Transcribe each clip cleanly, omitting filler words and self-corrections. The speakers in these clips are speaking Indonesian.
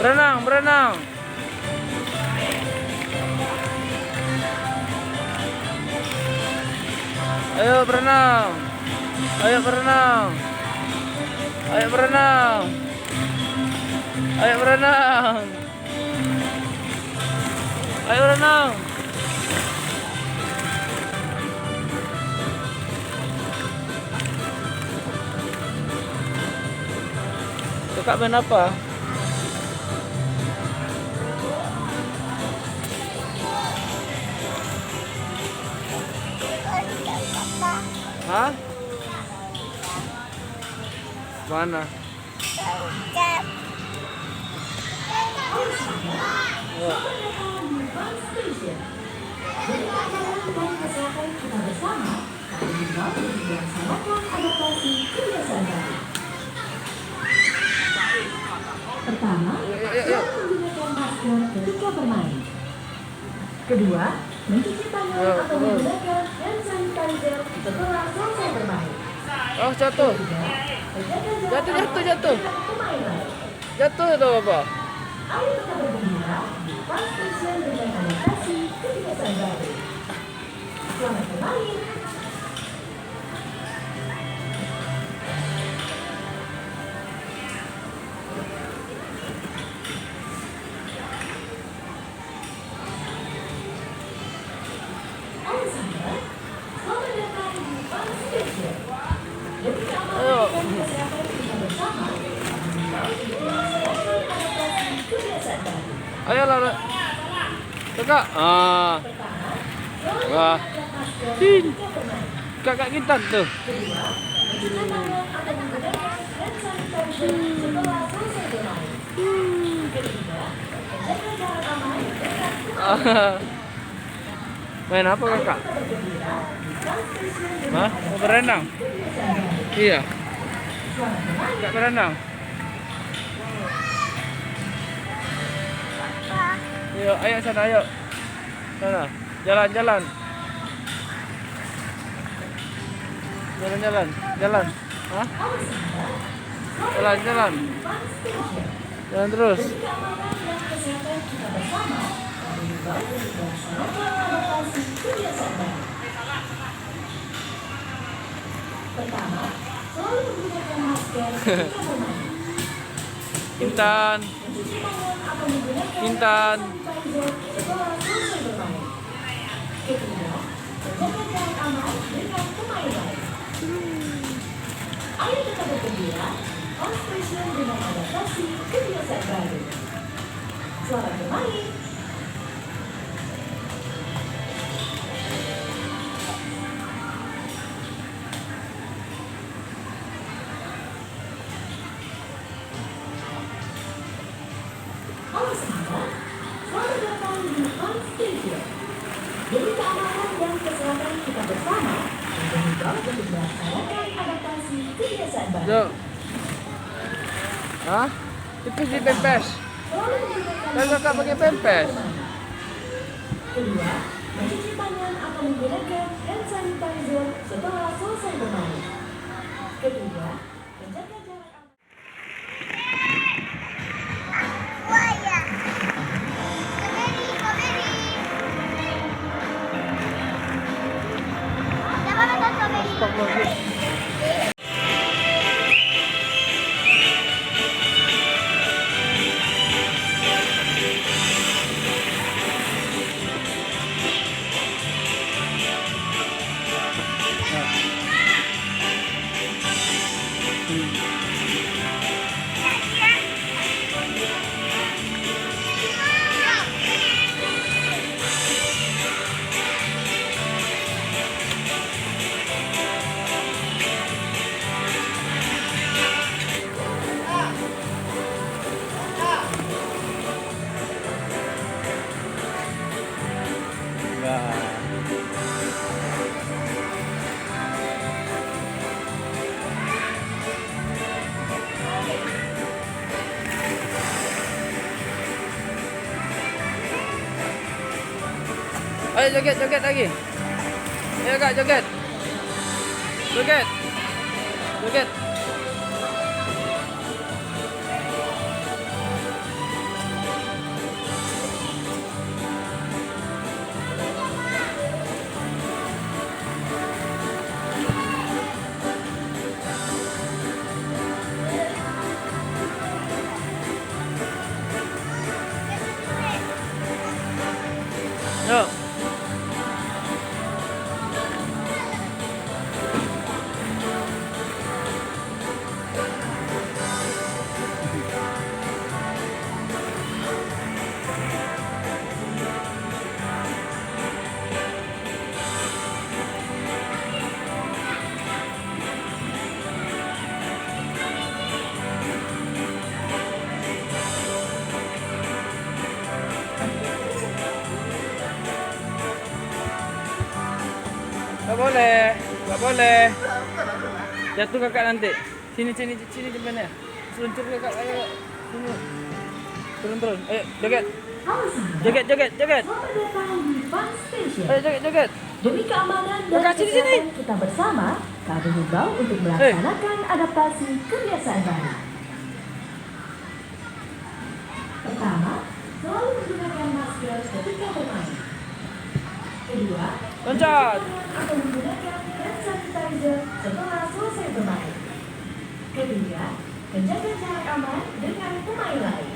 Berenang, berenang. Ayo berenang. Ayo berenang. Ayo berenang. Ayo berenang. Ayo berenang. Kakak main apa? Hah? Mana? Ya. Pertama, menggunakan masker ketika bermain. Kedua, mencuci tangan atau menggunakan hand sanitizer setelah selesai bermain. Oh, jatuh. Jatuh. Jatuh itu apa? Ayo tetap bergembira di Fun Station dengan adaptasi kebiasaan baru. Selamat bermain. Ayo lah. Kakak. Wah. Kakak kita tuh. Main apa kakak? Hah? Mau berenang? Iya. Kakak berenang? Ayo sana, ayo. Sana. Jalan. Jalan. Hah? Jalan. Jalan terus. Pertama, selalu menggunakan masker ketika bermain. Intan. Setelah selesai bermain. Ketiga, menjaga jarak aman dengan pemain lain. Ayo tetap bergembira, Fun Station dengan adaptasi kebiasaan baru. Selamat bermain. Halo sahabat, selamat datang di Fun Station. Demi keamanan dan kesehatan kita bersama, kita himbau untuk melaksanakan adaptasi kebiasaan baru. Yuk. Hah? Itu di pempes. Kan kakak pakai pempes. Kedua, mencuci tangan atau menggunakan hand sanitizer setelah selesai bermain. Ketiga, menjaga jarak aman. Ayo joget lagi. Ayo kak joget. Joget. Nggak boleh. Nggak boleh. Jatuh kakak nanti. Sini depannya. Seluncur kakak. Ayo. Sini. Turun. Ayo, joget. Halo sahabat, Joget. selamat datang di Fun Station. Ayo, joget. Demi keamanan dan Kakak, sini. kesehatan kita bersama, kami himbau untuk melaksanakan adaptasi kebiasaan baru. Pertama, selalu menggunakan masker ketika bermain. Kedua, Loncat. atau menggunakan hand sanitizer setelah selesai bermain. Ketiga, menjaga jarak aman dengan pemain lain.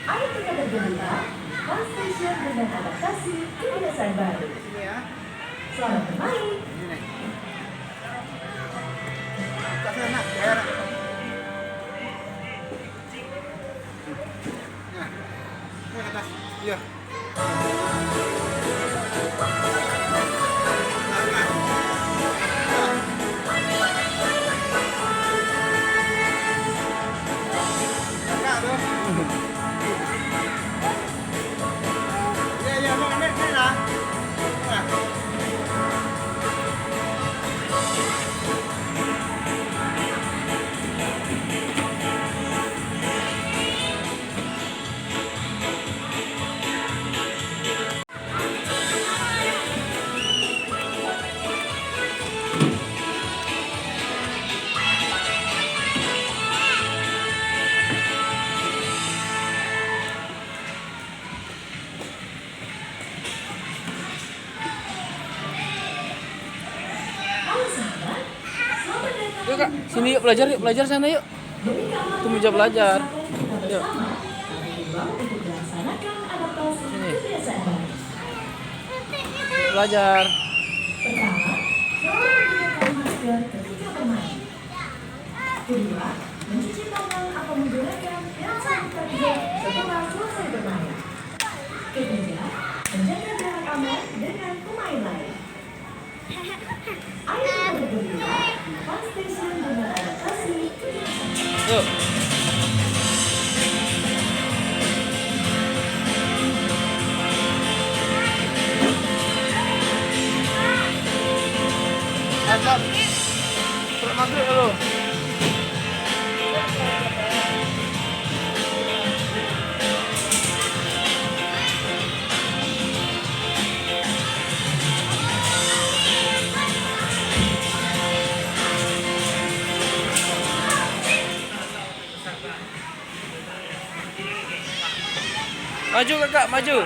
Ayo kita bergembira, Fun Station dengan adaptasi kebiasaan baru. Selamat bermain. Iya. Halo sahabat, selamat datang Yuk kak, sini yuk belajar sana yuk. Demi keamanan Itu meja belajar. dan kesehatan kita Yuk. bersama, kami himbau untuk melaksanakan adaptasi Sini. kebiasaan baru. Belajar. Pertama, selalu menggunakan masker ketika bermain. Kedua, mencuci tangan atau menggunakan hand sanitizer setelah selesai bermain. Ketiga, menjaga jarak aman dengan pemain lain. Ayo kita bergembira di Fun Station dengan adaptasi kebiasaan. Yuk. Asap. Surat maghrib dulu. Maju kakak, maju.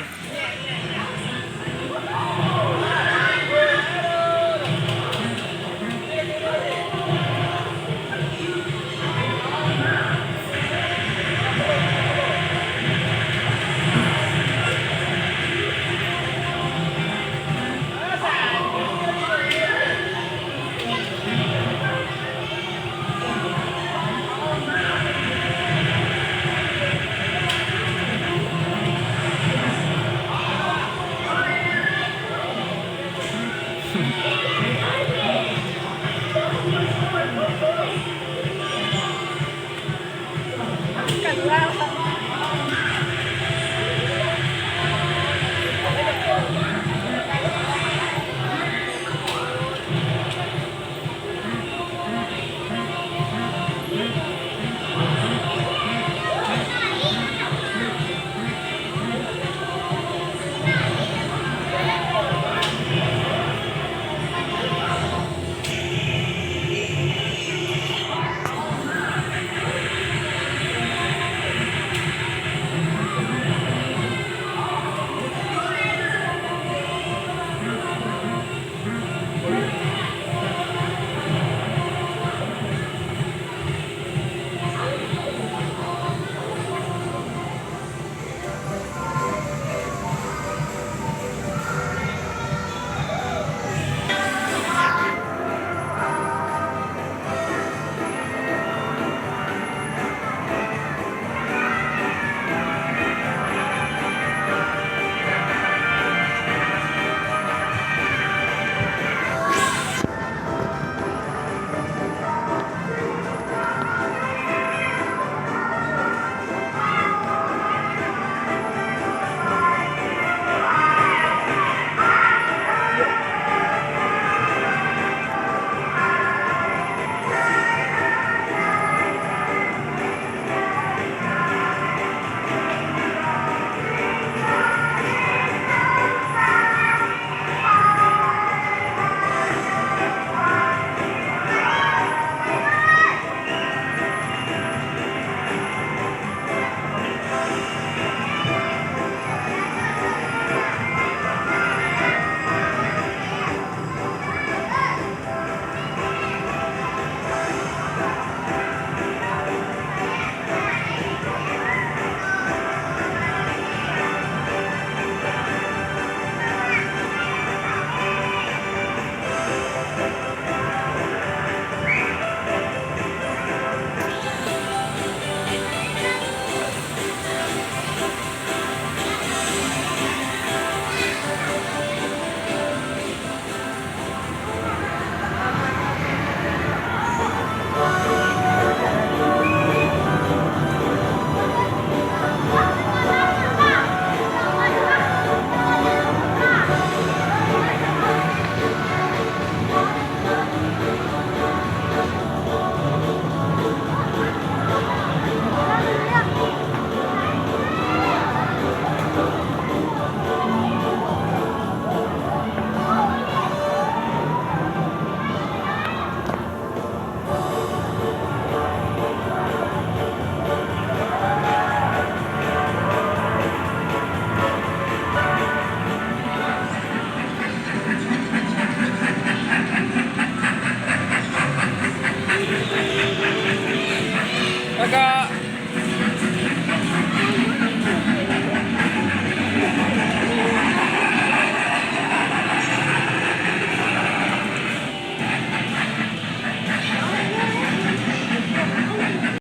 Kakak.